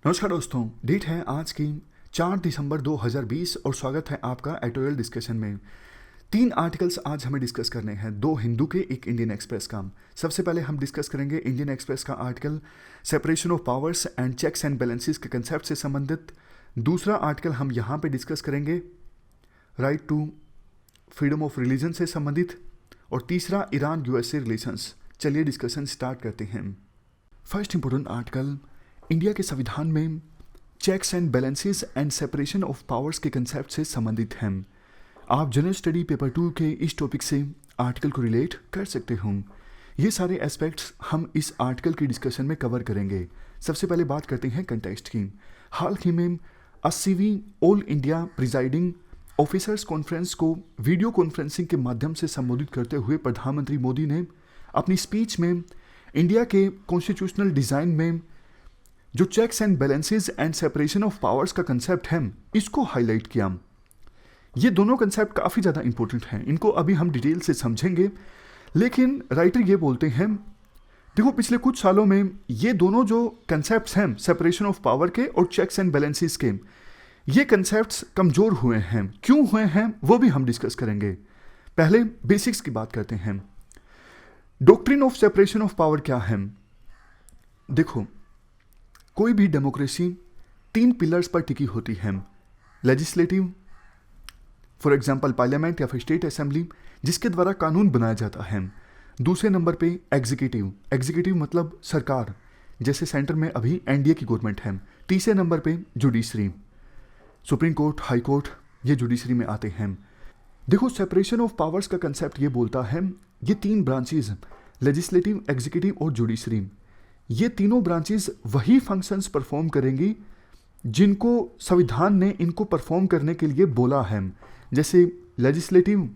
नमस्कार दोस्तों, डेट है आज की 4 दिसंबर 2020 और स्वागत है आपका एडिटोरियल डिस्कशन में। 3 आर्टिकल्स आज हमें डिस्कस करने हैं, 2 हिंदू के, एक इंडियन एक्सप्रेस का। सबसे पहले हम डिस्कस करेंगे इंडियन एक्सप्रेस का article separation of powers and checks and balances के कंसेप्ट से संबंधित। दूसरा आर्टिकल हम यहाँ पे डिस्कस करेंगे right to freedom of religion से संबंधित, और तीसरा ईरान यूएसए रिलेशंस। चलिए डिस्कशन स्टार्ट करते हैं। फर्स्ट इंपॉर्टेंट आर्टिकल, इंडिया के संविधान में checks and balances and separation of powers के कंसेप्ट से संबंधित हैं। आप जनरल स्टडी पेपर 2 के इस टॉपिक से आर्टिकल को रिलेट कर सकते हो। ये सारे एस्पेक्ट्स हम इस आर्टिकल की डिस्कशन में कवर करेंगे। सबसे पहले बात करते हैं कंटेक्स्ट की। हाल ही में 80वीं all India presiding officers conference को वीडियो कॉन्फ्रेंसिंग के माध्यम से संबोधित करते हुए प्रधानमंत्री मोदी ने अपनी स्पीच में इंडिया के कॉन्स्टिट्यूशनल डिज़ाइन में जो checks and balances and separation of powers का कंसेप्ट है, इसको हाईलाइट किया। ये दोनों कंसेप्ट काफ़ी ज़्यादा इंपॉर्टेंट हैं, इनको अभी हम डिटेल से समझेंगे। लेकिन राइटर ये बोलते हैं, देखो पिछले कुछ सालों में ये दोनों जो कंसेप्ट्स हैं सेपरेशन ऑफ पावर के और चेक्स एंड बैलेंसेस के, ये कंसेप्ट्स कमज़ोर हुए हैं। क्यों हुए हैं वो भी हम डिस्कस करेंगे। पहले बेसिक्स की बात करते हैं। Doctrine of separation of power क्या है? देखो, कोई भी डेमोक्रेसी 3 पिलर्स पर टिकी होती है। लेजिस्लेटिव, फॉर एग्जांपल पार्लियामेंट या फिर स्टेट असेंबली, जिसके द्वारा कानून बनाया जाता है। दूसरे नंबर पे एग्जीक्यूटिव, एग्जीक्यूटिव मतलब सरकार, जैसे सेंटर में अभी एनडीए की गवर्नमेंट है। तीसरे नंबर पे judiciary, supreme court, high court, ये जुडिशरी में आते हैं। देखो, सेपरेशन ऑफ पावर्स का कंसेप्ट ये बोलता है, ये 3 ब्रांचेज, लेजिस्लेटिव, एग्जीक्यूटिव और जुडिशरी, ये तीनों ब्रांचेस वही फंक्शंस परफॉर्म करेंगी जिनको संविधान ने इनको परफॉर्म करने के लिए बोला है। जैसे लेजिस्लेटिव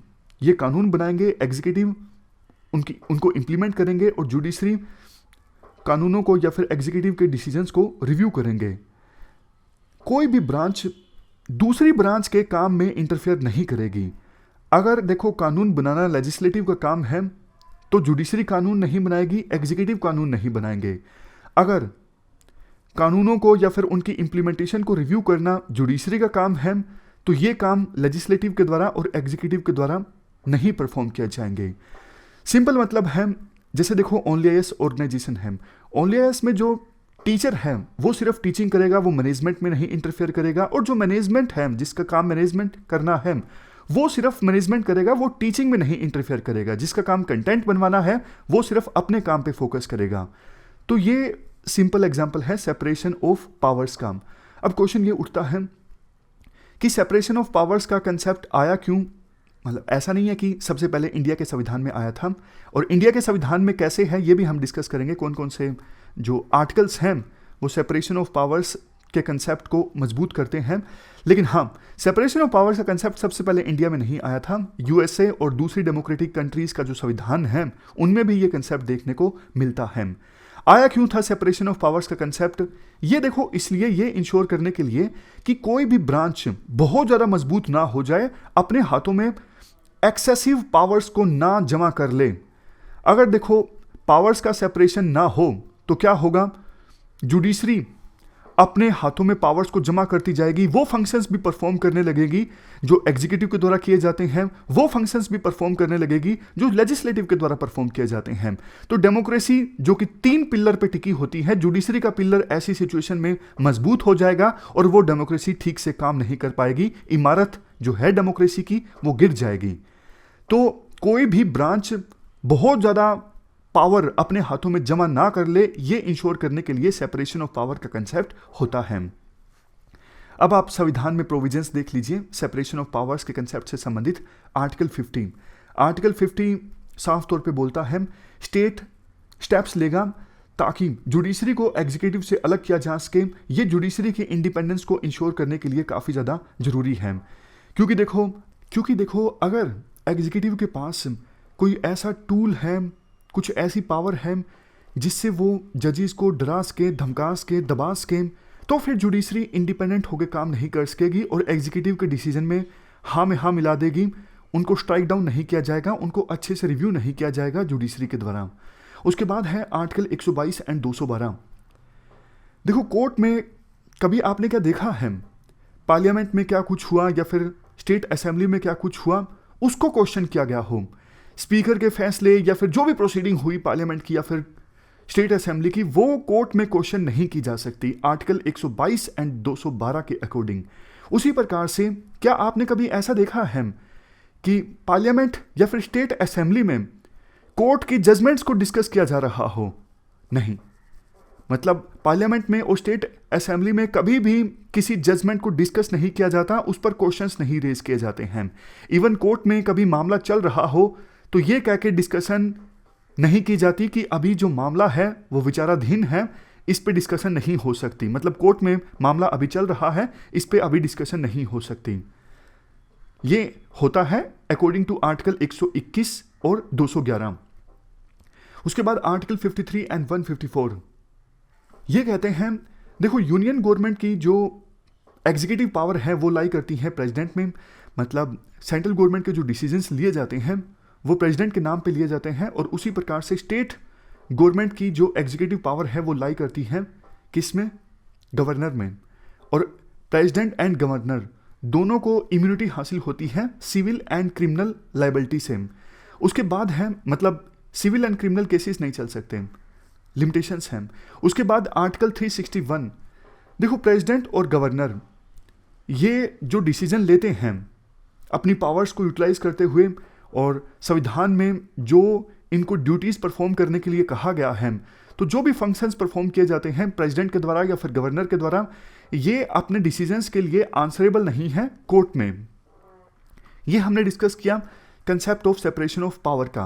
ये कानून बनाएंगे, एग्जीक्यूटिव उनको इम्प्लीमेंट करेंगे, और जुडिशरी कानूनों को या फिर एग्जीक्यूटिव के डिसीजंस को रिव्यू करेंगे। कोई भी ब्रांच दूसरी ब्रांच के काम में इंटरफेयर नहीं करेगी। अगर देखो कानून बनाना लेजिस्लेटिव का काम है तो जुडिशरी कानून नहीं बनाएगी, एग्जीक्यूटिव कानून नहीं बनाएंगे। अगर कानूनों को या फिर उनकी इम्प्लीमेंटेशन को रिव्यू करना जुडिशरी का काम है तो ये काम लेजिस्लेटिव के द्वारा और एग्जीक्यूटिव के द्वारा नहीं परफॉर्म किया जाएंगे। सिंपल मतलब है, जैसे देखो ओनलीआईएस ऑर्गेनाइजेशन है, ओनलीआईएस में जो टीचर है वो सिर्फ टीचिंग करेगा, वो मैनेजमेंट में नहीं इंटरफेयर करेगा, और जो मैनेजमेंट है जिसका काम मैनेजमेंट करना है वो सिर्फ मैनेजमेंट करेगा, वो टीचिंग में नहीं इंटरफेयर करेगा। जिसका काम कंटेंट बनवाना है वो सिर्फ अपने काम पे फोकस करेगा। तो ये सिंपल एग्जांपल है सेपरेशन ऑफ पावर्स का। अब क्वेश्चन ये उठता है कि सेपरेशन ऑफ पावर्स का कंसेप्ट आया क्यों? मतलब ऐसा नहीं है कि सबसे पहले इंडिया के संविधान में आया था, और इंडिया के संविधान में कैसे है ये भी हम डिस्कस करेंगे। कौन कौन से जो आर्टिकल्स हैं वो सेपरेशन ऑफ पावर्स के कंसेप्ट को मजबूत करते हैं। लेकिन हाँ, सेपरेशन ऑफ पावर्स का कंसेप्ट सबसे पहले इंडिया में नहीं आया था। यूएसए और दूसरी डेमोक्रेटिक कंट्रीज का जो संविधान है उनमें भी ये कंसेप्ट देखने को मिलता है। आया क्यों था सेपरेशन ऑफ पावर्स का कंसेप्ट? ये देखो, इसलिए ये इंश्योर करने के लिए कि कोई भी ब्रांच बहुत ज़्यादा मजबूत ना हो जाए, अपने हाथों में एक्सेसिव पावर्स को ना जमा कर ले। अगर देखो पावर्स का सेपरेशन ना हो तो क्या होगा? जुडिशरी अपने हाथों में पावर्स को जमा करती जाएगी, वो फंक्शंस भी परफॉर्म करने लगेगी जो एग्जीक्यूटिव के द्वारा किए जाते हैं, वो फंक्शंस भी परफॉर्म करने लगेगी जो लेजिस्लेटिव के द्वारा परफॉर्म किए जाते हैं। तो डेमोक्रेसी जो कि 3 पिलर पे टिकी होती है, जुडिशरी का पिलर ऐसी सिचुएशन में मजबूत हो जाएगा और वो डेमोक्रेसी ठीक से काम नहीं कर पाएगी। इमारत जो है डेमोक्रेसी की वो गिर जाएगी। तो कोई भी ब्रांच बहुत ज़्यादा पावर अपने हाथों में जमा ना कर ले, ये इंश्योर करने के लिए सेपरेशन ऑफ पावर का कंसेप्ट होता है। अब आप संविधान में प्रोविजंस देख लीजिए सेपरेशन ऑफ पावर्स के कंसेप्ट से संबंधित। आर्टिकल 50, आर्टिकल 50 साफ तौर पे बोलता है स्टेट स्टेप्स लेगा ताकि जुडिशरी को एग्जीक्यूटिव से अलग किया जा सके। ये जुडिशरी के इंडिपेंडेंस को इंश्योर करने के लिए काफ़ी ज़्यादा जरूरी है। क्योंकि देखो अगर एग्जीक्यूटिव के पास कोई ऐसा टूल है, कुछ ऐसी पावर है जिससे वो जजेस को डरा सके, धमका सके, दबा सके, तो फिर जुडिशरी इंडिपेंडेंट होकर काम नहीं कर सकेगी और एग्जीक्यूटिव के डिसीजन में हाँ में हाँ मिला देगी। उनको स्ट्राइक डाउन नहीं किया जाएगा, उनको अच्छे से रिव्यू नहीं किया जाएगा जुडिशरी के द्वारा। उसके बाद है आर्टिकल 122 एंड 212। देखो कोर्ट में कभी आपने क्या देखा है पार्लियामेंट में क्या कुछ हुआ या फिर स्टेट असेंबली में क्या कुछ हुआ उसको क्वेश्चन किया गया हो? स्पीकर के फैसले या फिर जो भी प्रोसीडिंग हुई पार्लियामेंट की या फिर स्टेट असेंबली की, वो कोर्ट में क्वेश्चन नहीं की जा सकती आर्टिकल 122 एंड 212 के अकॉर्डिंग। उसी प्रकार से क्या आपने कभी ऐसा देखा है कि पार्लियामेंट या फिर स्टेट असेंबली में कोर्ट की जजमेंट्स को डिस्कस किया जा रहा हो? नहीं। मतलब पार्लियामेंट में और स्टेट असेंबली में कभी भी किसी जजमेंट को डिस्कस नहीं किया जाता, उस पर क्वेश्चंस नहीं रेज किए जाते हैं। इवन कोर्ट में कभी मामला चल रहा हो तो ये कह के डिस्कशन नहीं की जाती कि अभी जो मामला है वो विचाराधीन है, इस पे डिस्कशन नहीं हो सकती। मतलब कोर्ट में मामला अभी चल रहा है, इस पे अभी डिस्कशन नहीं हो सकती। ये होता है अकॉर्डिंग टू आर्टिकल 121 और 211। उसके बाद आर्टिकल 53 एंड 154 ये कहते हैं, देखो यूनियन गवर्नमेंट की जो एग्जीक्यूटिव पावर है वो लाई करती है प्रेसिडेंट में। मतलब सेंट्रल गवर्नमेंट के जो डिसीजंस लिए जाते हैं वो प्रेसिडेंट के नाम पे लिए जाते हैं, और उसी प्रकार से स्टेट गवर्नमेंट की जो एग्जीक्यूटिव पावर है वो लाई करती है किस में? गवर्नर में। और प्रेसिडेंट एंड गवर्नर दोनों को इम्यूनिटी हासिल होती है सिविल एंड क्रिमिनल लाइबिलिटी से। उसके बाद है, मतलब सिविल एंड क्रिमिनल केसेस नहीं चल सकते, लिमिटेशंस हैं। उसके बाद आर्टिकल 361, देखो प्रेसिडेंट और गवर्नर ये जो डिसीजन लेते हैं अपनी पावर्स को यूटिलाइज करते हुए, और संविधान में जो इनको ड्यूटीज परफॉर्म करने के लिए कहा गया है, तो जो भी फंक्शंस परफॉर्म किए जाते हैं प्रेसिडेंट के द्वारा या फिर गवर्नर के द्वारा, ये अपने डिसीजंस के लिए आंसरेबल नहीं है कोर्ट में। ये हमने डिस्कस किया concept of separation of power का।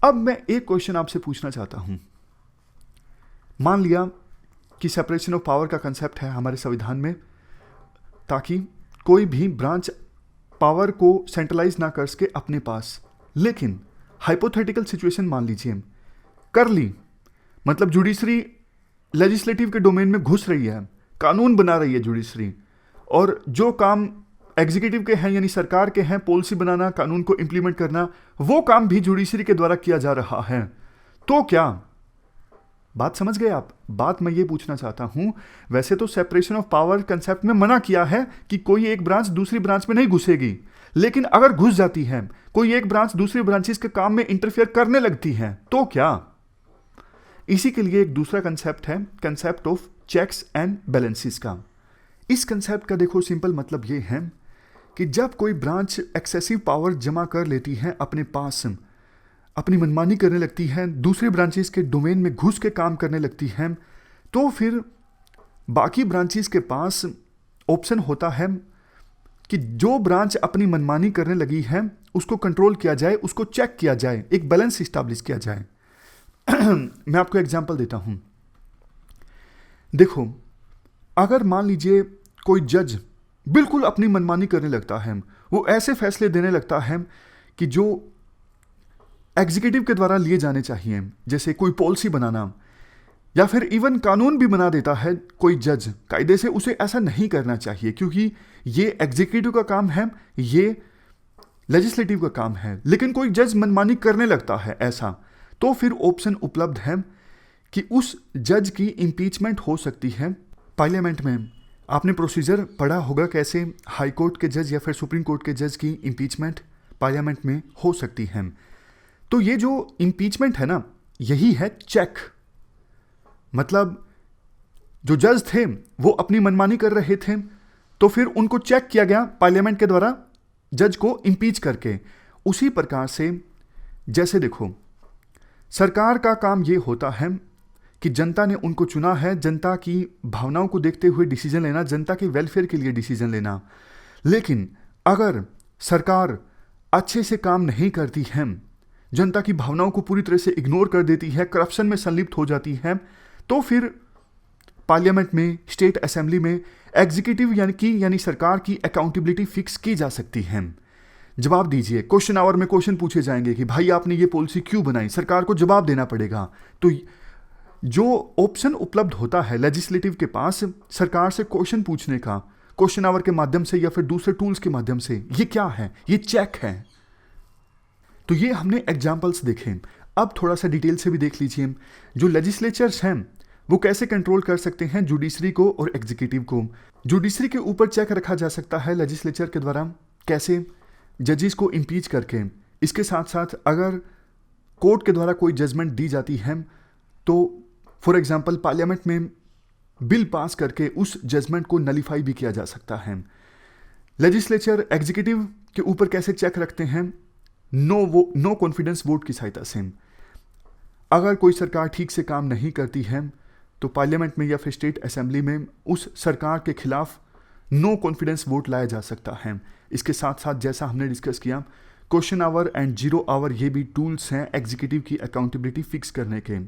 अब मैं एक क्वेश्चन आपसे पूछना चाहता हूं। मान लिया कि सेपरेशन ऑफ पावर का कंसेप्ट है हमारे संविधान में, ताकि कोई भी ब्रांच पावर को सेंट्रलाइज ना कर सके अपने पास। लेकिन हाइपोथेटिकल सिचुएशन मान लीजिए कर ली, मतलब जुडिशरी लेजिस्लेटिव के डोमेन में घुस रही है, कानून बना रही है जुडिशरी, और जो काम एग्जीक्यूटिव के हैं यानी सरकार के हैं, पॉलिसी बनाना, कानून को इंप्लीमेंट करना, वो काम भी जुडिशरी के द्वारा किया जा रहा है। तो क्या बात समझ गए आप? बात मैं ये पूछना चाहता हूं, वैसे तो सेपरेशन ऑफ पावर कंसेप्ट में मना किया है कि कोई एक ब्रांच दूसरी ब्रांच में नहीं घुसेगी, लेकिन अगर घुस जाती है, कोई एक ब्रांच दूसरी ब्रांचेस के काम में इंटरफेयर करने लगती है, तो क्या? इसी के लिए एक दूसरा कंसेप्ट है, concept of checks and balances का। इस कंसेप्ट का देखो सिंपल मतलब ये है कि जब कोई ब्रांच एक्सेसिव पावर जमा कर लेती है अपने पास, अपनी मनमानी करने लगती है, दूसरे ब्रांचेस के डोमेन में घुस के काम करने लगती है, तो फिर बाकी ब्रांचेस के पास ऑप्शन होता है कि जो ब्रांच अपनी मनमानी करने लगी है उसको कंट्रोल किया जाए, उसको चेक किया जाए, एक बैलेंस इस्टेब्लिश किया जाए। मैं आपको एग्जांपल देता हूं। देखो, अगर मान लीजिए कोई जज बिल्कुल अपनी मनमानी करने लगता है, वो ऐसे फैसले देने लगता है कि जो एग्जीक्यूटिव के द्वारा लिए जाने चाहिए, जैसे कोई पॉलिसी बनाना या फिर इवन कानून भी बना देता है कोई जज, कायदे से उसे ऐसा नहीं करना चाहिए क्योंकि ये एग्जीक्यूटिव का काम है, ये लेजिस्लेटिव का काम है। लेकिन कोई जज मनमानी करने लगता है ऐसा, तो फिर ऑप्शन उपलब्ध है कि उस जज की इम्पीचमेंट हो सकती है पार्लियामेंट में। आपने प्रोसीजर पढ़ा होगा कैसे हाई कोर्ट के जज या फिर सुप्रीम कोर्ट के जज की इम्पीचमेंट पार्लियामेंट में हो सकती है। तो ये जो इम्पीचमेंट है ना, यही है चेक। मतलब जो जज थे वो अपनी मनमानी कर रहे थे, तो फिर उनको चेक किया गया पार्लियामेंट के द्वारा जज को इम्पीच करके। उसी प्रकार से जैसे देखो, सरकार का काम ये होता है कि जनता ने उनको चुना है, जनता की भावनाओं को देखते हुए डिसीजन लेना, जनता के वेलफेयर के लिए डिसीजन लेना। लेकिन अगर सरकार अच्छे से काम नहीं करती है, जनता की भावनाओं को पूरी तरह से इग्नोर कर देती है, करप्शन में संलिप्त हो जाती है, तो फिर पार्लियामेंट में, स्टेट असेंबली में एग्जीक्यूटिव यानी सरकार की अकाउंटेबिलिटी फिक्स की जा सकती है। जवाब दीजिए। क्वेश्चन आवर में क्वेश्चन पूछे जाएंगे कि भाई आपने ये पॉलिसी क्यों बनाई, सरकार को जवाब देना पड़ेगा। तो जो ऑप्शन उपलब्ध होता है लेजिस्लेटिव के पास सरकार से क्वेश्चन पूछने का, क्वेश्चन आवर के माध्यम से या फिर दूसरे टूल्स के माध्यम से, ये क्या है? ये चेक है। तो ये हमने एग्जाम्पल्स देखे। अब थोड़ा सा डिटेल से भी देख लीजिए। जो लेजिस्लेचर्स हैं वो कैसे कंट्रोल कर सकते हैं जुडिशरी को और एग्जीक्यूटिव को। जुडिशरी के ऊपर चेक रखा जा सकता है लेजिस्लेचर के द्वारा, कैसे जजेस को इम्पीच करके। इसके साथ साथ अगर कोर्ट के द्वारा कोई जजमेंट दी जाती है तो फॉर एग्जांपल पार्लियामेंट में बिल पास करके उस जजमेंट को नलीफाई भी किया जा सकता है। लेजिस्लेचर एग्जीक्यूटिव के ऊपर कैसे चेक रखते हैं, नो कॉन्फिडेंस वोट की सहायता से। अगर कोई सरकार ठीक से काम नहीं करती है तो पार्लियामेंट में या फिर स्टेट असेंबली में उस सरकार के खिलाफ नो कॉन्फिडेंस वोट लाया जा सकता है। इसके साथ साथ जैसा हमने डिस्कस किया, question our and zero hour ये भी टूल्स हैं एग्जीक्यूटिव की अकाउंटेबिलिटी फिक्स करने के।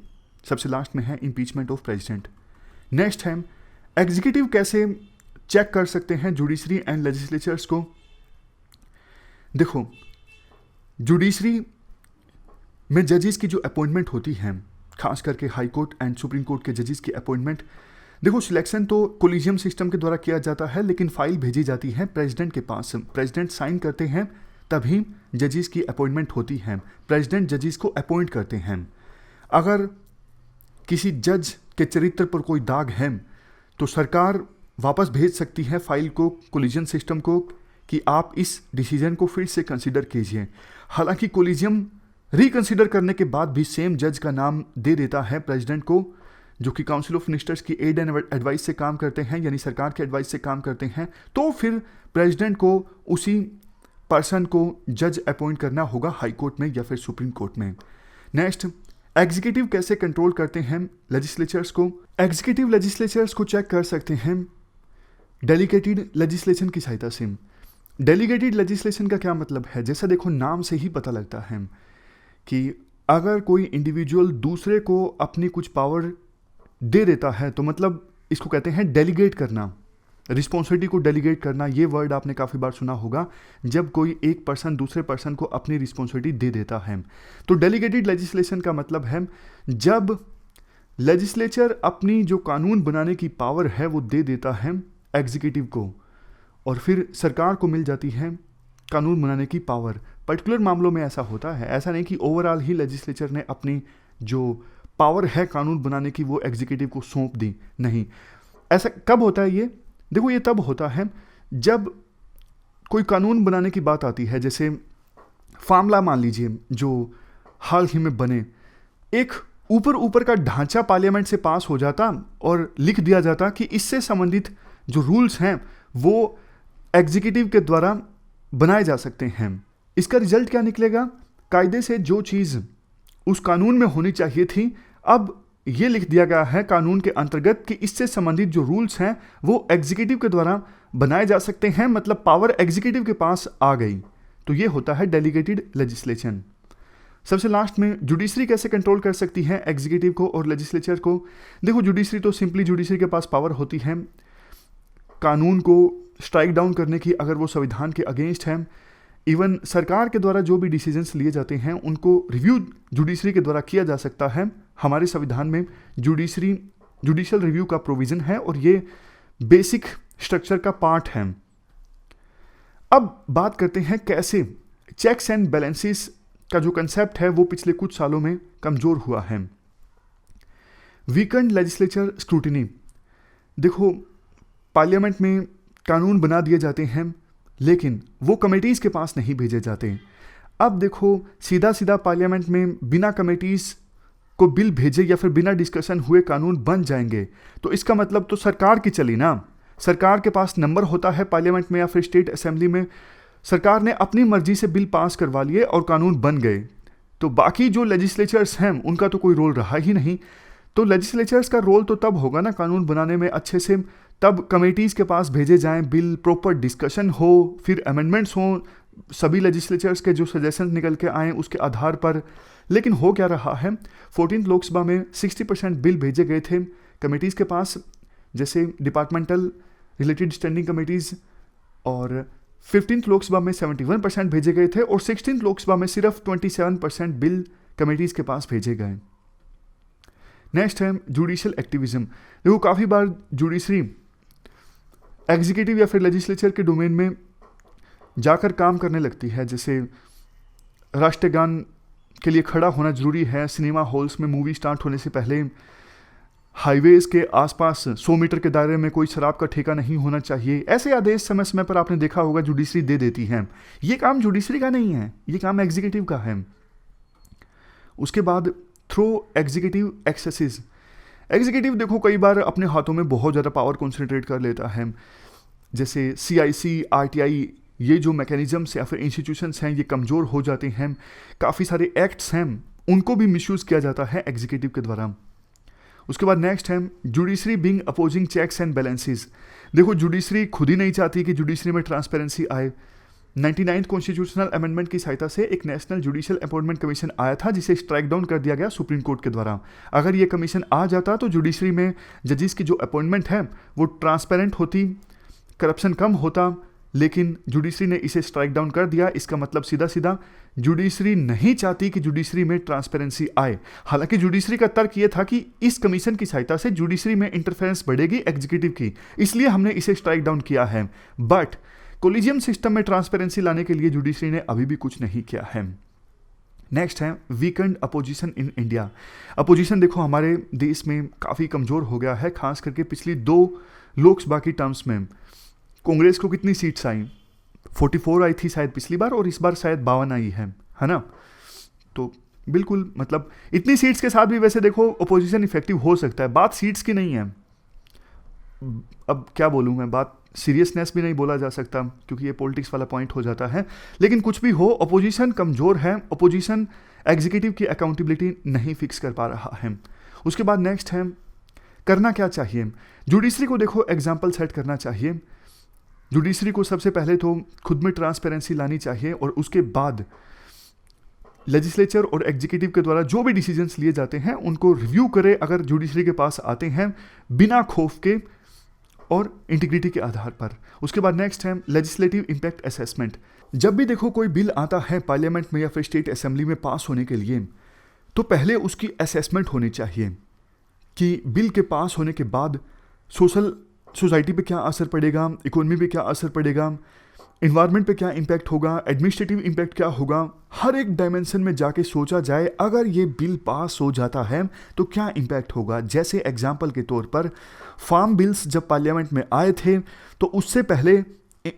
सबसे लास्ट में है इम्पीचमेंट ऑफ प्रेसिडेंट। नेक्स्ट है एग्जीक्यूटिव कैसे चेक कर सकते हैं जुडिशरी एंड लेजिस्लेचर्स को। देखो, जुडिशरी में जजेस की जो अपॉइंटमेंट होती है, खास करके high court and supreme court के जजेस की अपॉइंटमेंट, देखो सिलेक्शन तो कोलिजियम सिस्टम के द्वारा किया जाता है, लेकिन फाइल भेजी जाती है प्रेसिडेंट के पास। प्रेसिडेंट साइन करते हैं तभी जजेस की अपॉइंटमेंट होती है। प्रेसिडेंट जजेस को अपॉइंट करते हैं। अगर किसी जज के चरित्र पर कोई दाग है तो सरकार वापस भेज सकती है फाइल को कोलिजियम सिस्टम को कि आप इस डिसीजन को फिर से कंसीडर कीजिए। हालांकि कोलिजियम रिकंसीडर करने के बाद भी सेम जज का नाम दे देता है प्रेसिडेंट को, जो कि काउंसिल ऑफ मिनिस्टर्स की एड एंड एडवाइस से काम करते हैं, यानी सरकार के एडवाइस से काम करते हैं। तो फिर प्रेसिडेंट को उसी पर्सन को जज अपॉइंट करना होगा हाई कोर्ट में या फिर सुप्रीम कोर्ट में। नेक्स्ट, एग्जीक्यूटिव कैसे कंट्रोल करते हैं लेजिस्लेचर्स को। एग्जीक्यूटिव लेजिस्लेचर्स को चेक कर सकते हैं डेलीगेटेड लेजिस्लेशन की सहायता से। डेलीगेटेड लेजिस्लेशन का क्या मतलब है, जैसा देखो नाम से ही पता लगता है कि अगर कोई इंडिविजुअल दूसरे को अपनी कुछ पावर दे देता है तो मतलब इसको कहते हैं डेलीगेट करना, रिस्पॉन्सिबिलिटी को डेलीगेट करना। ये वर्ड आपने काफ़ी बार सुना होगा, जब कोई एक पर्सन दूसरे पर्सन को अपनी रिस्पॉन्सिबिलिटी दे देता है। तो डेलीगेटेड लेजिस्लेशन का मतलब है जब लेजिस्लेचर अपनी जो कानून बनाने की पावर है वो दे देता है एग्जीक्यूटिव को, और फिर सरकार को मिल जाती है कानून बनाने की पावर। पर्टिकुलर मामलों में ऐसा होता है, ऐसा नहीं कि ओवरऑल ही लेजिस्लेचर ने अपनी जो पावर है कानून बनाने की वो एग्जीक्यूटिव को सौंप दी, नहीं। ऐसा कब होता है ये, देखो ये तब होता है जब कोई कानून बनाने की बात आती है। जैसे फार्मूला मान लीजिए जो हाल ही में बने, एक ऊपर का ढांचा पार्लियामेंट से पास हो जाता और लिख दिया जाता कि इससे संबंधित जो रूल्स हैं वो एग्जीक्यूटिव के द्वारा बनाए जा सकते हैं। इसका रिजल्ट क्या निकलेगा, कायदे से जो चीज़ उस कानून में होनी चाहिए थी, अब ये लिख दिया गया है कानून के अंतर्गत कि इससे संबंधित जो रूल्स हैं वो एग्जीक्यूटिव के द्वारा बनाए जा सकते हैं, मतलब पावर एग्जीक्यूटिव के पास आ गई। तो ये होता है डेलीगेटेड लेजिस्लेशन। सबसे लास्ट में जुडिशरी कैसे कंट्रोल कर सकती है एग्जीक्यूटिव को और लेजिस्लेचर को। देखो, जुडिशरी तो सिंपली जुडिशरी के पास पावर होती है कानून को स्ट्राइक डाउन करने की अगर वो संविधान के अगेंस्ट है। इवन सरकार के द्वारा जो भी डिसीजंस लिए जाते हैं उनको रिव्यू जुडिशरी के द्वारा किया जा सकता है। हमारे संविधान में जुडिशियल रिव्यू का प्रोविजन है और ये बेसिक स्ट्रक्चर का पार्ट है। अब बात करते हैं कैसे चेक्स एंड बैलेंसेस का जो कंसेप्ट है वो पिछले कुछ सालों में कमजोर हुआ है। Weekend legislature scrutiny. देखो, पार्लियामेंट में कानून बना दिए जाते हैं लेकिन वो कमेटीज़ के पास नहीं भेजे जाते। अब देखो, सीधा पार्लियामेंट में बिना कमेटीज़ को बिल भेजे या फिर बिना डिस्कशन हुए कानून बन जाएंगे, तो इसका मतलब तो सरकार की चली ना। सरकार के पास नंबर होता है पार्लियामेंट में या फिर स्टेट असेंबली में, सरकार ने अपनी मर्जी से बिल पास करवा लिए और कानून बन गए, तो बाकी जो लेजिस्लेचर्स हैं उनका तो कोई रोल रहा ही नहीं। तो लेजिस्लेचर्स का रोल तो तब होगा ना कानून बनाने में अच्छे से, तब कमेटीज़ के पास भेजे जाएं बिल, प्रॉपर डिस्कशन हो, फिर अमेंडमेंट्स हों, सभी लेजिस्लेचर्स के जो सजेशन निकल के आए उसके आधार पर। लेकिन हो क्या रहा है, 14th लोकसभा में 60% बिल भेजे गए थे कमेटीज़ के पास, जैसे डिपार्टमेंटल रिलेटेड स्टैंडिंग कमेटीज़, और 15th लोकसभा में 71% भेजे गए थे और 16th लोकसभा में सिर्फ 27% बिल कमेटीज़ के पास भेजे गए। नेक्स्ट है जुडिशियल एक्टिविज्म। देखो, काफ़ी बार जुडिशरी एग्जीक्यूटिव या फिर लेजिस्लेचर के डोमेन में जाकर काम करने लगती है। जैसे राष्ट्रगान के लिए खड़ा होना जरूरी है सिनेमा हॉल्स में मूवी स्टार्ट होने से पहले, हाईवेज के आसपास 100 मीटर के दायरे में कोई शराब का ठेका नहीं होना चाहिए। ऐसे आदेश समय समय पर आपने देखा होगा जुडिशरी दे देती है। ये काम जुडिशरी का नहीं है, ये काम एग्जीक्यूटिव का है। उसके बाद थ्रो एग्जीक्यूटिव एक्सेसेस। एग्जीक्यूटिव देखो कई बार अपने हाथों में बहुत ज़्यादा पावर कॉन्सेंट्रेट कर लेता है। जैसे CIC, RTI, ये जो मैकेनिज्म्स या फिर इंस्टीट्यूशंस हैं ये कमज़ोर हो जाते हैं। काफ़ी सारे एक्ट्स हैं उनको भी मिसयूज़ किया जाता है एग्जीक्यूटिव के द्वारा। उसके बाद नेक्स्ट है judiciary being opposing checks and balances. देखो जुडिशरी खुद ही नहीं चाहती कि जुडिशरी में ट्रांसपेरेंसी आए। 99th कॉन्स्टिट्यूशनल अमेंडमेंट की सहायता से एक नेशनल जुडिशियल अपॉइंटमेंट कमीशन आया था जिसे स्ट्राइक डाउन कर दिया गया सुप्रीम कोर्ट के द्वारा। अगर ये कमीशन आ जाता तो जुडिशरी में जजेस की जो अपॉइंटमेंट है वो ट्रांसपेरेंट होती, करप्शन कम होता, लेकिन जुडिशरी ने इसे स्ट्राइक डाउन कर दिया। इसका मतलब सीधा सीधा जुडिशरी नहीं चाहती कि जुडिशरी में ट्रांसपेरेंसी आए। हालांकि जुडिशरी का तर्क ये था कि इस कमीशन की सहायता से जुडिशरी में इंटरफेरेंस बढ़ेगी एग्जीक्यूटिव की, इसलिए हमने इसे स्ट्राइक डाउन किया है। बट कोलिजियम सिस्टम में ट्रांसपेरेंसी लाने के लिए जुडिशरी ने अभी भी कुछ नहीं किया है। नेक्स्ट है weekend opposition in India. Opposition देखो हमारे देश में काफ़ी कमज़ोर हो गया है, खास करके पिछली 2 लोकसभा की टर्म्स में। कांग्रेस को कितनी सीट्स आई? 44 आई थी शायद पिछली बार, और इस बार शायद 52 आई है ना। तो बिल्कुल मतलब इतनी सीट्स के साथ भी वैसे देखो अपोजिशन इफेक्टिव हो सकता है। बात सीट्स की नहीं है, अब क्या बोलूँ मैं, बात सीरियसनेस भी नहीं बोला जा सकता क्योंकि ये पॉलिटिक्स वाला पॉइंट हो जाता है। लेकिन कुछ भी हो, अपोजिशन कमज़ोर है, अपोजिशन एग्जीक्यूटिव की अकाउंटेबिलिटी नहीं फिक्स कर पा रहा है। उसके बाद नेक्स्ट है करना क्या चाहिए। जुडिशरी को देखो एग्जाम्पल सेट करना चाहिए। जुडिशरी को सबसे पहले तो खुद में ट्रांसपेरेंसी लानी चाहिए और उसके बाद लेजिस्लेचर और एग्जीक्यूटिव के द्वारा जो भी डिसीजंस लिए जाते हैं उनको रिव्यू करे अगर जुडिशरी के पास आते हैं बिना खौफ के और इंटीग्रिटी के आधार पर। उसके बाद नेक्स्ट है लेजिस्लेटिव इम्पैक्ट असेसमेंट। जब भी देखो कोई बिल आता है पार्लियामेंट में या फिर स्टेट असेंबली में पास होने के लिए, तो पहले उसकी असेसमेंट होनी चाहिए कि बिल के पास होने के बाद सोसाइटी पे क्या असर पड़ेगा, इकोनॉमी पे क्या असर पड़ेगा, इन्वायरमेंट पे क्या इम्पैक्ट होगा, एडमिनिस्ट्रेटिव इम्पैक्ट क्या होगा। हर एक डायमेंशन में जाके सोचा जाए अगर ये बिल पास हो जाता है तो क्या इम्पैक्ट होगा। जैसे एग्जाम्पल के तौर पर फार्म बिल्स जब पार्लियामेंट में आए थे तो उससे पहले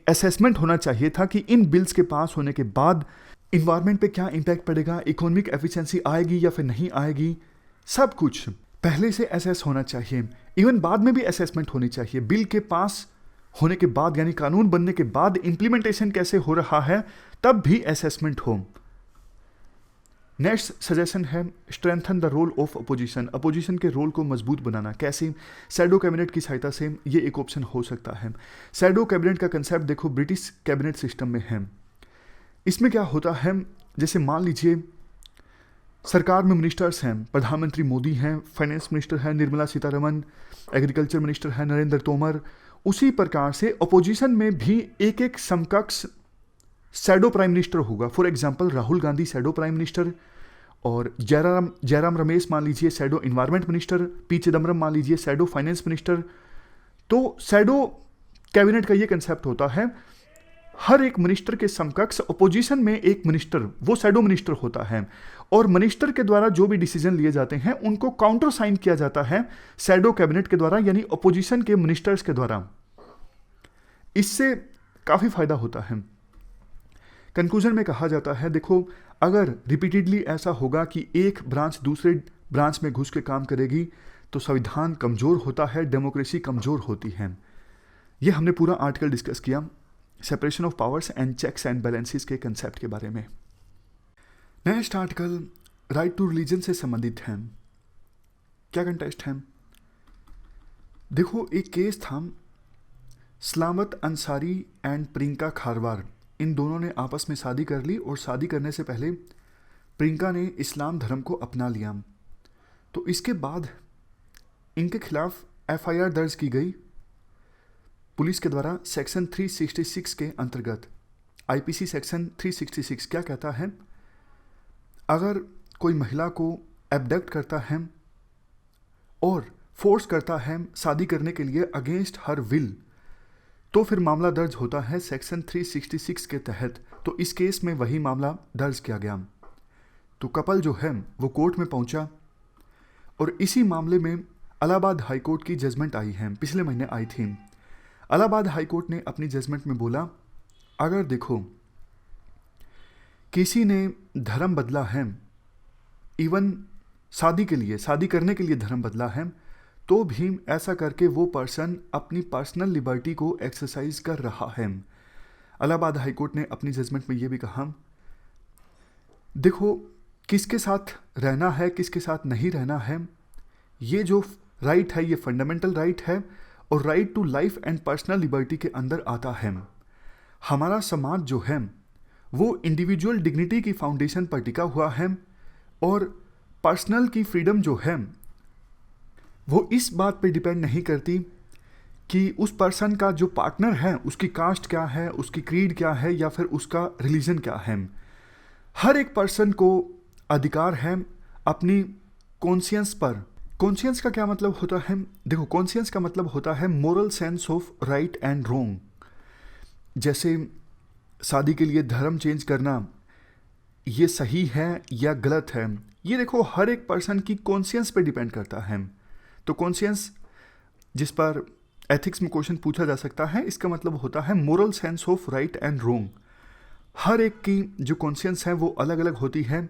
असेसमेंट होना चाहिए था कि इन बिल्स के पास होने के बाद इन्वायरमेंट पे क्या इम्पैक्ट पड़ेगा, इकोनॉमिक एफिशिएंसी आएगी या फिर नहीं आएगी। सब कुछ पहले से असेस होना चाहिए। इवन बाद में भी असेसमेंट होनी चाहिए। बिल के पास होने के बाद यानी कानून बनने के बाद इंप्लीमेंटेशन कैसे हो रहा है तब भी असेसमेंट हो। नेक्स्ट सजेशन है strengthen the role of opposition. Opposition के रोल को मजबूत बनाना कैसे? शैडो कैबिनेट की सहायता से ये एक ऑप्शन हो सकता है। शैडो कैबिनेट का कंसेप्ट देखो ब्रिटिश कैबिनेट सिस्टम में है। इसमें क्या होता है, जैसे मान लीजिए सरकार में मिनिस्टर्स हैं, प्रधानमंत्री मोदी हैं, फाइनेंस मिनिस्टर हैं निर्मला सीतारमन, एग्रीकल्चर मिनिस्टर हैं नरेंद्र तोमर। उसी प्रकार से अपोजिशन में भी एक एक समकक्ष शैडो प्राइम मिनिस्टर होगा। For example Rahul Gandhi shadow prime minister, और जयराम रमेश मान लीजिए shadow environment minister, P Chidambaram मान लीजिए शैडो फाइनेंस मिनिस्टर। तो शैडो कैबिनेट का ये कंसेप्ट होता है, हर एक मिनिस्टर के समकक्ष अपोजिशन में एक मिनिस्टर, वो शैडो मिनिस्टर होता है, और मिनिस्टर के द्वारा जो भी डिसीजन लिए जाते हैं उनको काउंटर साइन किया जाता है शैडो कैबिनेट के द्वारा यानी अपोजिशन के मिनिस्टर्स के द्वारा। इससे काफ़ी फायदा होता है। कंक्लूजन में कहा जाता है देखो अगर रिपीटेडली ऐसा होगा कि एक ब्रांच दूसरे ब्रांच में घुस के काम करेगी तो संविधान कमज़ोर होता है, डेमोक्रेसी कमज़ोर होती है। ये हमने पूरा आर्टिकल डिस्कस किया separation of powers and checks and balances के कंसेप्ट के बारे में। Next article right to religion से संबंधित है। क्या कंटेस्ट है? देखो एक केस था, सलामत अंसारी एंड प्रियंका खारवार, इन दोनों ने आपस में शादी कर ली और शादी करने से पहले प्रियंका ने इस्लाम धर्म को अपना लिया। तो इसके बाद इनके खिलाफ FIR दर्ज की गई पुलिस के द्वारा सेक्शन 366 के अंतर्गत। IPC सेक्शन 366 क्या कहता है, अगर कोई महिला को एब्डक्ट करता है और फोर्स करता है शादी करने के लिए अगेंस्ट हर विल, तो फिर मामला दर्ज होता है सेक्शन 366 के तहत। तो इस केस में वही मामला दर्ज किया गया। तो कपल जो है वो कोर्ट में पहुंचा और इसी मामले में इलाहाबाद हाई कोर्ट की जजमेंट आई है, पिछले महीने आई थी। इलाहाबाद हाई कोर्ट ने अपनी जजमेंट में बोला, अगर देखो किसी ने धर्म बदला है, इवन शादी करने के लिए धर्म बदला है, तो भी ऐसा करके वो पर्सन अपनी पर्सनल लिबर्टी को एक्सरसाइज कर रहा है। इलाहाबाद हाई कोर्ट ने अपनी जजमेंट में ये भी कहा, देखो किसके साथ रहना है, किसके साथ नहीं रहना है, ये जो राइट है ये फंडामेंटल राइट है और right to life and personal liberty के अंदर आता है। हमारा समाज जो है वो इंडिविजुअल डिग्निटी की फाउंडेशन पर टिका हुआ है और पर्सनल की फ्रीडम जो है वो इस बात पे डिपेंड नहीं करती कि उस पर्सन का जो पार्टनर है उसकी कास्ट क्या है, उसकी क्रीड क्या है या फिर उसका रिलीजन क्या है। हर एक पर्सन को अधिकार है अपनी कॉन्शियंस पर। कॉन्शियंस का क्या मतलब होता है? देखो, कॉन्शियंस का मतलब होता है moral sense of right and wrong. जैसे शादी के लिए धर्म चेंज करना ये सही है या गलत है, ये देखो हर एक पर्सन की कॉन्शियंस पे डिपेंड करता है। तो कॉन्शियंस जिस पर एथिक्स में क्वेश्चन पूछा जा सकता है, इसका मतलब होता है moral sense of right and wrong. हर एक की जो कॉन्शियंस है वो अलग अलग होती है।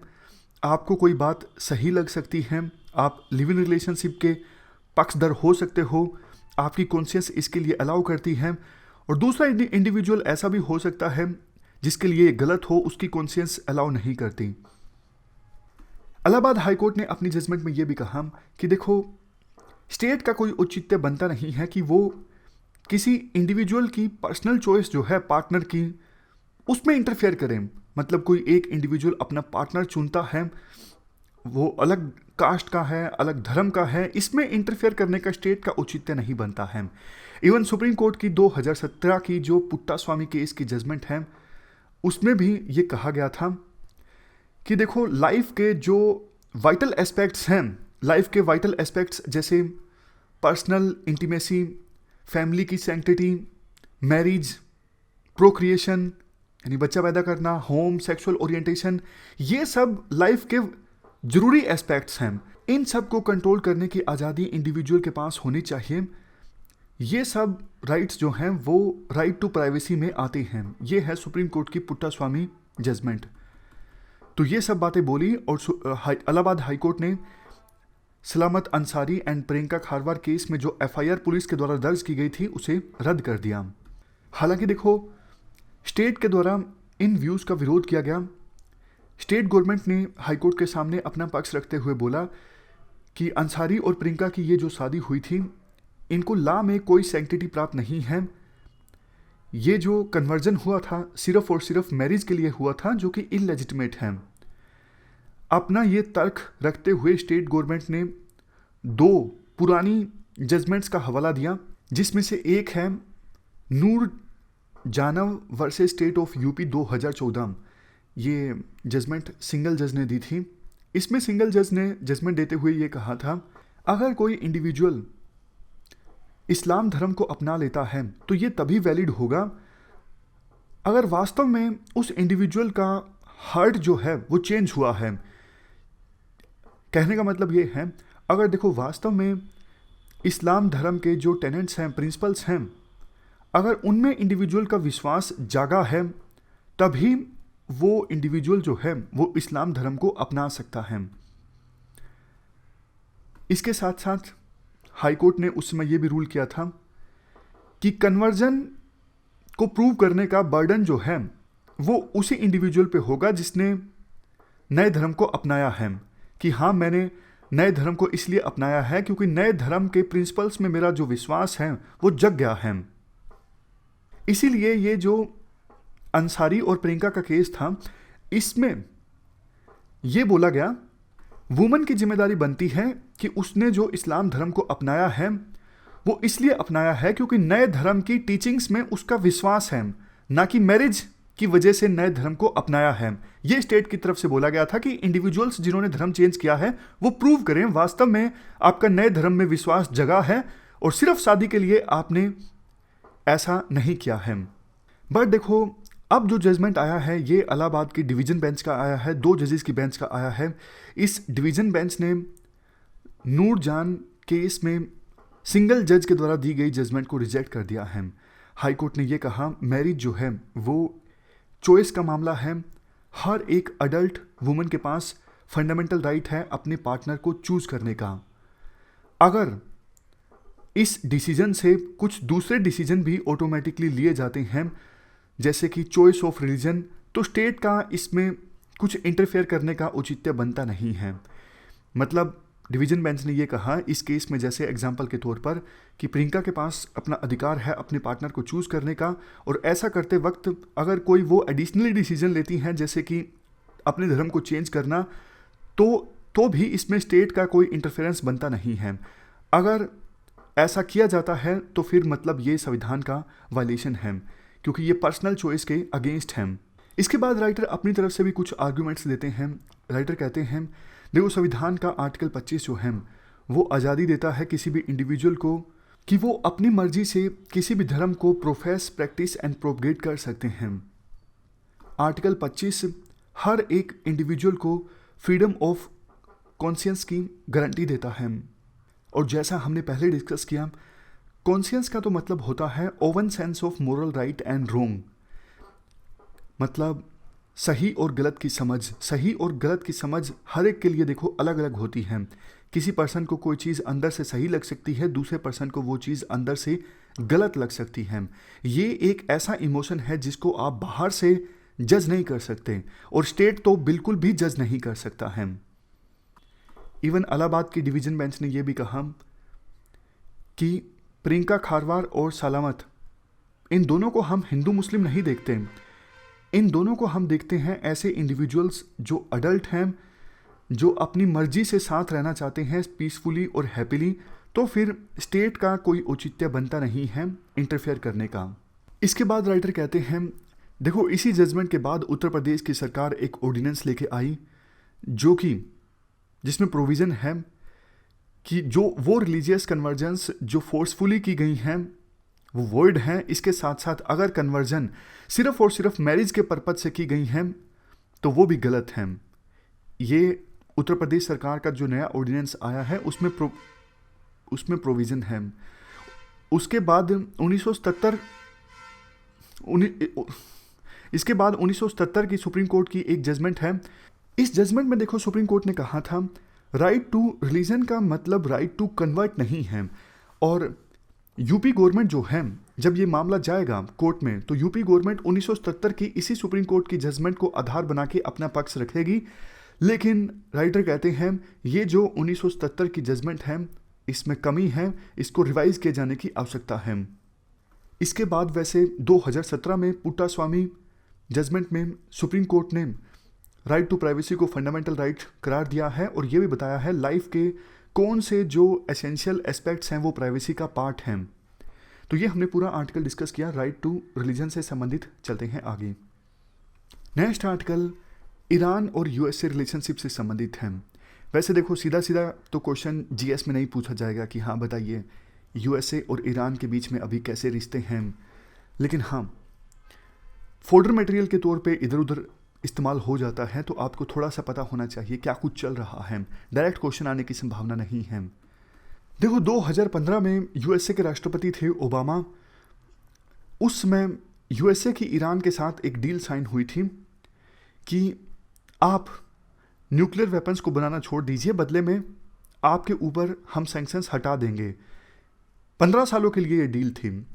आपको कोई बात सही लग सकती है, आप लिव इन रिलेशनशिप के पक्षधर हो सकते हो, आपकी कॉन्शियंस इसके लिए अलाउ करती है। और दूसरा इंडिविजुअल ऐसा भी हो सकता है जिसके लिए गलत हो, उसकी कॉन्शियंस अलाउ नहीं करती। इलाहाबाद हाई कोर्ट ने अपनी जजमेंट में यह भी कहा कि देखो स्टेट का कोई औचित्य बनता नहीं है कि वो किसी इंडिविजुअल की पर्सनल चॉइस जो है पार्टनर की, उसमें इंटरफेयर करें। मतलब कोई एक इंडिविजुअल अपना पार्टनर चुनता है, वो अलग कास्ट का है, अलग धर्म का है, इसमें इंटरफेयर करने का स्टेट का औचित्य नहीं बनता है। इवन सुप्रीम कोर्ट की 2017 की जो पुट्टास्वामी केस की जजमेंट है उसमें भी ये कहा गया था कि देखो लाइफ के जो वाइटल एस्पेक्ट्स हैं, लाइफ के वाइटल एस्पेक्ट्स जैसे पर्सनल इंटीमेसी, फैमिली की सैंक्टिटी, मैरिज, प्रोक्रिएशन यानी बच्चा पैदा करना, होम, सेक्सुअल ओरिएंटेशन, ये सब लाइफ के जरूरी एस्पेक्ट्स हैं। इन सब को कंट्रोल करने की आज़ादी इंडिविजुअल के पास होनी चाहिए। ये सब राइट्स जो हैं वो राइट टू प्राइवेसी में आते हैं। ये है सुप्रीम कोर्ट की पुट्टास्वामी जजमेंट। तो ये सब बातें बोली और इलाहाबाद हाई कोर्ट ने सलामत अंसारी एंड प्रियंका खारवार केस में जो एफआईआर पुलिस के द्वारा दर्ज की गई थी उसे रद्द कर दिया। हालांकि देखो स्टेट के द्वारा इन व्यूज़ का विरोध किया गया। स्टेट गवर्नमेंट ने हाईकोर्ट के सामने अपना पक्ष रखते हुए बोला कि अंसारी और प्रियंका की ये जो शादी हुई थी इनको लॉ में कोई सैंक्टिटी प्राप्त नहीं है। ये जो कन्वर्जन हुआ था सिर्फ और सिर्फ मैरिज के लिए हुआ था जो कि इलेजिटिमेट है। अपना ये तर्क रखते हुए स्टेट गवर्नमेंट ने 2 पुरानी जजमेंट्स का हवाला दिया, जिसमें से एक है नूर जानव वर्सेस स्टेट ऑफ यूपी 2014। ये जजमेंट सिंगल जज ने दी थी। इसमें सिंगल जज ने जजमेंट देते हुए ये कहा था, अगर कोई इंडिविजुअल इस्लाम धर्म को अपना लेता है तो ये तभी वैलिड होगा अगर वास्तव में उस इंडिविजुअल का हार्ट जो है वो चेंज हुआ है। कहने का मतलब ये है, अगर देखो वास्तव में इस्लाम धर्म के जो टेनेंट्स हैं, प्रिंसिपल्स हैं, अगर उनमें इंडिविजुअल का विश्वास जागा है तभी वो इंडिविजुअल जो है वो इस्लाम धर्म को अपना सकता है। इसके साथ साथ हाई कोर्ट ने उस समय ये भी रूल किया था कि कन्वर्जन को प्रूव करने का बर्डन जो है वो उसी इंडिविजुअल पे होगा जिसने नए धर्म को अपनाया है, कि हाँ मैंने नए धर्म को इसलिए अपनाया है क्योंकि नए धर्म के प्रिंसिपल्स में मेरा जो विश्वास है वो जग गया है। इसीलिए ये जो अंसारी और प्रियंका का केस था इसमें ये बोला गया वुमन की जिम्मेदारी बनती है कि उसने जो इस्लाम धर्म को अपनाया है वो इसलिए अपनाया है क्योंकि नए धर्म की टीचिंग्स में उसका विश्वास है, ना कि मैरिज की वजह से नए धर्म को अपनाया है। ये स्टेट की तरफ से बोला गया था कि इंडिविजुअल्स जिन्होंने धर्म चेंज किया है वो प्रूव करें वास्तव में आपका नए धर्म में विश्वास जगा है और सिर्फ शादी के लिए आपने ऐसा नहीं किया है। बट देखो अब जो जजमेंट आया है ये इलाहाबाद की डिवीज़न बेंच का आया है, 2 जजेस की बेंच का आया है। इस डिवीज़न बेंच ने नूर जान केस में सिंगल जज के द्वारा दी गई जजमेंट को रिजेक्ट कर दिया है। हाई कोर्ट ने यह कहा मैरिज जो है वो चॉइस का मामला है। हर एक अडल्ट वुमन के पास फंडामेंटल राइट है अपने पार्टनर को चूज करने का। अगर इस डिसीजन से कुछ दूसरे डिसीजन भी ऑटोमेटिकली लिए जाते हैं जैसे कि चॉइस ऑफ रिलीजन, तो स्टेट का इसमें कुछ इंटरफेयर करने का औचित्य बनता नहीं है। मतलब डिवीजन बेंच ने यह कहा इस केस में, जैसे एग्जाम्पल के तौर पर, कि प्रियंका के पास अपना अधिकार है अपने पार्टनर को चूज करने का, और ऐसा करते वक्त अगर कोई वो एडिशनली डिसीजन लेती हैं जैसे कि अपने धर्म को चेंज करना, तो भी इसमें स्टेट का कोई इंटरफेरेंस बनता नहीं है। अगर ऐसा किया जाता है तो फिर मतलब ये संविधान का वायलेशन है, क्योंकि ये पर्सनल चॉइस के अगेंस्ट है। इसके बाद राइटर अपनी तरफ से भी कुछ आर्ग्यूमेंट्स देते हैं। राइटर कहते हैं देखो संविधान का आर्टिकल 25 जो है वो आज़ादी देता है किसी भी इंडिविजुअल को कि वो अपनी मर्जी से किसी भी धर्म को प्रोफेस, प्रैक्टिस एंड प्रोपगेट कर सकते हैं। आर्टिकल 25 हर एक इंडिविजुअल को फ्रीडम ऑफ कॉन्शियंस की गारंटी देता है। और जैसा हमने पहले डिस्कस किया, कॉन्शियंस का तो मतलब होता है oven sense of moral right and wrong, मतलब सही और गलत की समझ। सही और गलत की समझ हर एक के लिए देखो अलग अलग होती है। किसी पर्सन को कोई चीज़ अंदर से सही लग सकती है, दूसरे पर्सन को वो चीज़ अंदर से गलत लग सकती है। ये एक ऐसा इमोशन है जिसको आप बाहर से जज नहीं कर सकते, और स्टेट तो बिल्कुल भी जज नहीं कर सकता है। इवन इलाहाबाद की डिवीजन बेंच ने यह भी कहा कि प्रियंका खारवार और सलामत, इन दोनों को हम हिंदू मुस्लिम नहीं देखते, इन दोनों को हम देखते हैं ऐसे इंडिविजुअल्स जो अडल्ट हैं, जो अपनी मर्जी से साथ रहना चाहते हैं पीसफुली और हैप्पीली। तो फिर स्टेट का कोई औचित्य बनता नहीं है इंटरफेयर करने का। इसके बाद राइटर कहते हैं देखो इसी जजमेंट के बाद उत्तर प्रदेश की सरकार एक ऑर्डिनेंस लेके आई जिसमें प्रोविज़न है कि जो वो रिलीजियस कन्वर्जेंस जो फोर्सफुली की गई हैं वो वॉइड हैं। इसके साथ साथ अगर कन्वर्जन सिर्फ और सिर्फ मैरिज के पर्पज से की गई हैं तो वो भी गलत हैं। ये उत्तर प्रदेश सरकार का जो नया ऑर्डिनेंस आया है उसमें प्रोविज़न है। उसके बाद 1977 की सुप्रीम कोर्ट की एक जजमेंट है। इस जजमेंट में देखो सुप्रीम कोर्ट ने कहा था राइट टू रिलीजन का मतलब राइट टू कन्वर्ट नहीं है। और यूपी गवर्नमेंट जो है, जब ये मामला जाएगा कोर्ट में, तो यूपी गवर्नमेंट 1977 की इसी सुप्रीम कोर्ट की जजमेंट को आधार बना के अपना पक्ष रखेगी। लेकिन राइटर कहते हैं ये जो 1977 की जजमेंट है इसमें कमी है, इसको रिवाइज किए जाने की आवश्यकता है। इसके बाद वैसे 2017 में पुट्टास्वामी जजमेंट में सुप्रीम कोर्ट ने राइट टू प्राइवेसी को फंडामेंटल राइट करार दिया है, और ये भी बताया है लाइफ के कौन से जो एसेंशियल एस्पेक्ट्स हैं वो प्राइवेसी का पार्ट हैं। तो ये हमने पूरा आर्टिकल डिस्कस किया राइट टू रिलीजन से संबंधित। चलते हैं आगे। नेक्स्ट आर्टिकल ईरान और यूएसए रिलेशनशिप से संबंधित है। वैसे देखो सीधा सीधा तो क्वेश्चन जीएस में नहीं पूछा जाएगा कि हाँ बताइए यूएसए और ईरान के बीच में अभी कैसे रिश्ते हैं, लेकिन हाँ फोल्डर मटेरियल के तौर पे इधर उधर इस्तेमाल हो जाता है, तो आपको थोड़ा सा पता होना चाहिए क्या कुछ चल रहा है। डायरेक्ट क्वेश्चन आने की संभावना नहीं है। देखो 2015 में यूएसए के राष्ट्रपति थे ओबामा। उस समय यूएसए की ईरान के साथ एक डील साइन हुई थी कि आप न्यूक्लियर वेपन्स को बनाना छोड़ दीजिए, बदले में आपके ऊपर हम सैंक्शंस हटा देंगे। 15 सालों के लिए ये डील थी।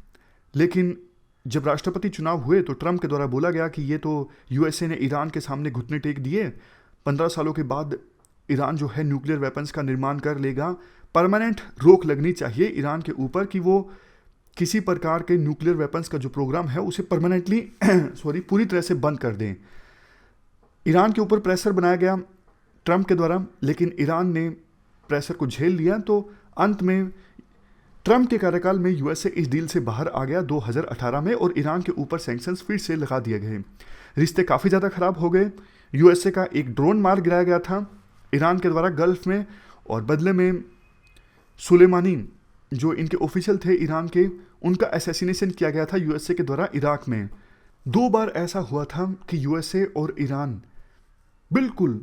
लेकिन जब राष्ट्रपति चुनाव हुए तो ट्रंप के द्वारा बोला गया कि ये तो यूएसए ने ईरान के सामने घुटने टेक दिए, 15 सालों के बाद ईरान जो है न्यूक्लियर वेपन्स का निर्माण कर लेगा। परमानेंट रोक लगनी चाहिए ईरान के ऊपर कि वो किसी प्रकार के न्यूक्लियर वेपन्स का जो प्रोग्राम है उसे परमानेंटली पूरी तरह से बंद कर दें। ईरान के ऊपर प्रेशर बनाया गया ट्रंप के द्वारा, लेकिन ईरान ने प्रेशर को झेल लिया। तो अंत में ट्रंप के कार्यकाल में यूएसए इस डील से बाहर आ गया 2018 में, और ईरान के ऊपर सैंक्शंस फिर से लगा दिए गए। रिश्ते काफ़ी ज़्यादा ख़राब हो गए। यूएसए का एक ड्रोन मार गिराया गया था ईरान के द्वारा गल्फ में, और बदले में सुलेमानी जो इनके ऑफिशियल थे ईरान के, उनका असैसिनेशन किया गया था यूएसए के द्वारा इराक में। 2 बार ऐसा हुआ था कि यूएसए और ईरान बिल्कुल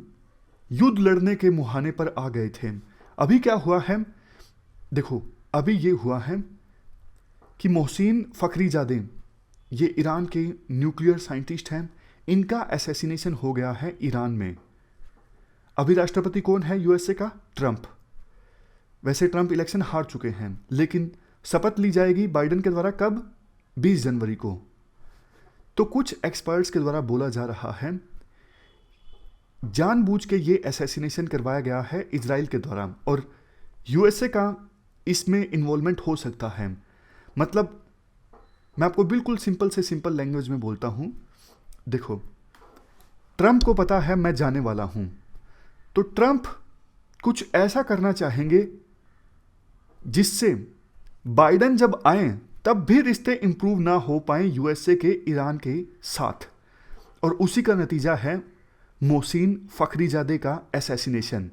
युद्ध लड़ने के मुहाने पर आ गए थे। अभी क्या हुआ है, देखो अभी ये हुआ है कि मोहसिन फ़खरीज़ादे, ये ईरान के न्यूक्लियर साइंटिस्ट हैं, इनका असैसिनेशन हो गया है ईरान में। अभी राष्ट्रपति कौन है यूएसए का? ट्रंप। वैसे ट्रंप इलेक्शन हार चुके हैं, लेकिन शपथ ली जाएगी बाइडेन के द्वारा कब? 20 जनवरी को। तो कुछ एक्सपर्ट्स के द्वारा बोला जा रहा है जानबूझ के ये असैसिनेशन करवाया गया है इजराइल के द्वारा, और यूएसए का इसमें इन्वॉल्वमेंट हो सकता है। मतलब मैं आपको बिल्कुल सिंपल से सिंपल लैंग्वेज में बोलता हूँ। देखो, ट्रंप को पता है मैं जाने वाला हूँ, तो ट्रंप कुछ ऐसा करना चाहेंगे जिससे बाइडेन जब आए तब भी रिश्ते इंप्रूव ना हो पाए यूएसए के ईरान के साथ, और उसी का नतीजा है मोहसिन फ़खरीज़ादे का असैसिनेशन।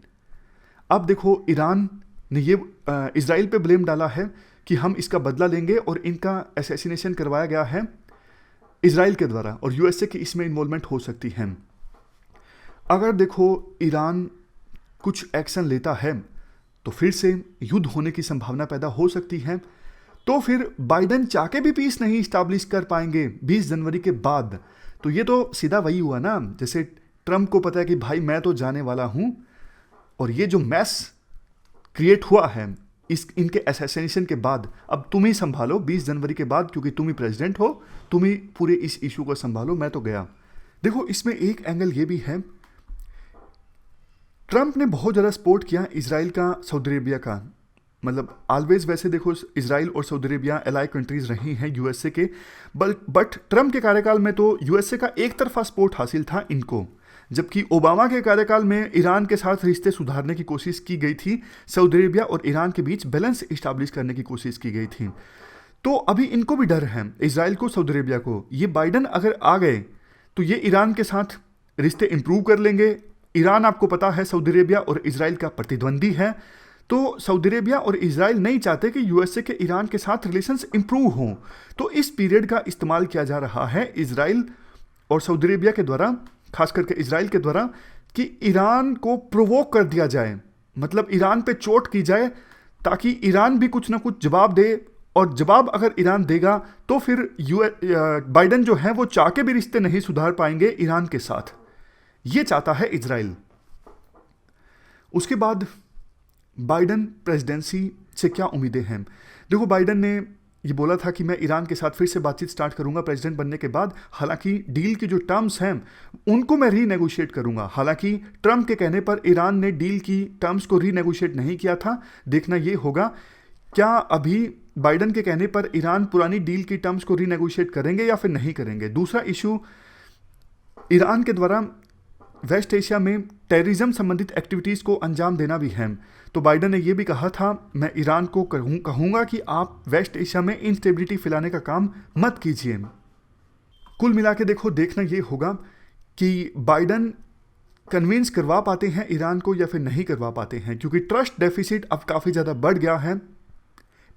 अब देखो, ईरान ने ये इजराइल पे ब्लेम डाला है कि हम इसका बदला लेंगे, और इनका असैसिनेशन करवाया गया है इजराइल के द्वारा, और यूएसए की इसमें इन्वॉल्वमेंट हो सकती है। अगर देखो ईरान कुछ एक्शन लेता है तो फिर से युद्ध होने की संभावना पैदा हो सकती है। तो फिर बाइडेन चाह के भी पीस नहीं इस्टेब्लिश कर पाएंगे 20 जनवरी के बाद। तो ये तो सीधा वही हुआ ना, जैसे ट्रंप को पता है कि भाई मैं तो जाने वाला हूं, और ये जो मैस क्रिएट हुआ है इनके असैसिनेशन के बाद, अब तुम ही संभालो 20 जनवरी के बाद, क्योंकि तुम ही प्रेसिडेंट हो, तुम ही पूरे इस इशू को संभालो, मैं तो गया। देखो, इसमें एक एंगल ये भी है, ट्रंप ने बहुत ज़्यादा सपोर्ट किया इजराइल का, सऊदी अरेबिया का। मतलब ऑलवेज, वैसे देखो इजराइल और सऊदी अरेबिया एलाई कंट्रीज रही हैं यूएसए के, बट ट्रंप के कार्यकाल में तो यूएसए का एक तरफा सपोर्ट हासिल था इनको, जबकि ओबामा के कार्यकाल में ईरान के साथ रिश्ते सुधारने की कोशिश की गई थी, सऊदी अरेबिया और ईरान के बीच बैलेंस इस्टेब्लिश करने की कोशिश की गई थी। तो अभी इनको भी डर है, इजराइल को, सऊदी अरेबिया को, ये बाइडेन अगर आ गए तो ये ईरान के साथ रिश्ते इंप्रूव कर लेंगे। ईरान आपको पता है सऊदी अरेबिया और इजराइल का प्रतिद्वंदी है, तो सऊदी अरेबिया और इजराइल नहीं चाहते कि यूएसए के ईरान के साथ रिलेशंस इंप्रूव हों। तो इस पीरियड का इस्तेमाल किया जा रहा है इजराइल और सऊदी अरेबिया के द्वारा, खास करके इजराइल के द्वारा, कि ईरान को प्रोवोक कर दिया जाए, मतलब ईरान पे चोट की जाए, ताकि ईरान भी कुछ ना कुछ जवाब दे, और जवाब अगर ईरान देगा तो फिर बाइडेन जो है वो चाह के भी रिश्ते नहीं सुधार पाएंगे ईरान के साथ। ये चाहता है इजराइल। उसके बाद बाइडेन प्रेसिडेंसी से क्या उम्मीदें हैं? देखो, बाइडेन ने ये बोला था कि मैं ईरान के साथ फिर से बातचीत स्टार्ट करूंगा प्रेसिडेंट बनने के बाद। हालांकि डील की जो टर्म्स हैं उनको मैं रीनेगोशिएट करूंगा। हालांकि ट्रंप के कहने पर ईरान ने डील की टर्म्स को रीनेगोशिएट नहीं किया था। देखना ये होगा क्या अभी बाइडेन के कहने पर ईरान पुरानी डील की टर्म्स को रीनेगोशिएट करेंगे या फिर नहीं करेंगे। दूसरा इशू, ईरान के द्वारा वेस्ट एशिया में टेररिज्म संबंधित एक्टिविटीज़ को अंजाम देना भी है। तो बाइडेन ने यह भी कहा था, मैं ईरान को कहूँगा कि आप वेस्ट एशिया में इंस्टेबिलिटी फैलाने का काम मत कीजिए। कुल मिला के देखो, देखना ये होगा कि बाइडेन कन्विंस करवा पाते हैं ईरान को या फिर नहीं करवा पाते हैं, क्योंकि ट्रस्ट डेफिसिट अब काफ़ी ज़्यादा बढ़ गया है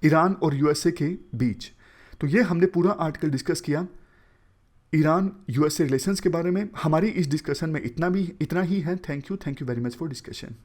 ईरान और यूएसए के बीच। तो ये हमने पूरा आर्टिकल डिस्कस किया ईरान यूएसए रिलेशंस के बारे में। हमारी इस डिस्कशन में इतना ही है। Thank you very much for discussion.